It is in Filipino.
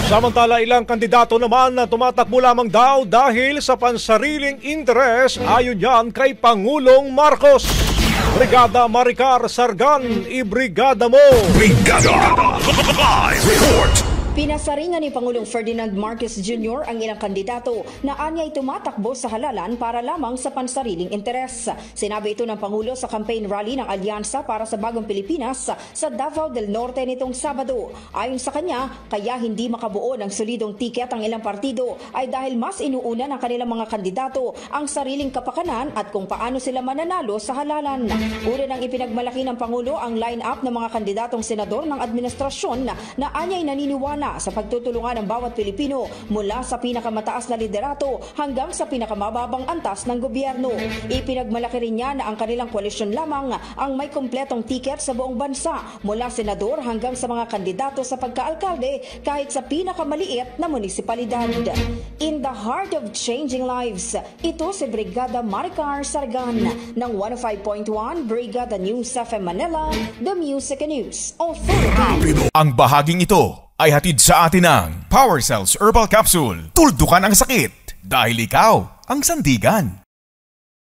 Samantala, ilang kandidato naman na tumatakbo lamang daw dahil sa pansariling interes ayon yan kay Pangulong Marcos. Brigada Maricar Sargan, ibrigada mo! Brigada! Live report! Pinasaringan ni Pangulong Ferdinand Marcos Jr. ang ilang kandidato na anyay tumatakbo sa halalan para lamang sa pansariling interes. Sinabi ito ng Pangulo sa campaign rally ng Alyansa para sa Bagong Pilipinas sa Davao del Norte nitong Sabado. Ayon sa kanya, kaya hindi makabuo ng solidong tiket ang ilang partido ay dahil mas inuuna ng kanilang mga kandidato ang sariling kapakanan at kung paano sila mananalo sa halalan. Una nang ipinagmalaki ng Pangulo ang line-up ng mga kandidatong senador ng administrasyon na anyay naniniwala sa pagtutulungan ng bawat Pilipino mula sa pinakamataas na liderato hanggang sa pinakamababang antas ng gobyerno. Ipinagmalaki rin niya na ang kanilang koalisyon lamang ang may kumpletong tiket sa buong bansa mula senador hanggang sa mga kandidato sa pagkaalkalde kahit sa pinakamaliit na munisipalidad. In the heart of changing lives, ito si Brigada Maricar Sargan ng 105.1 Brigada News FM Manila, The Music and News Authority. Ang bahaging ito ay hatid sa atin ng Power Cells Herbal Capsule. Tuldukan ang sakit dahil ikaw ang sandigan.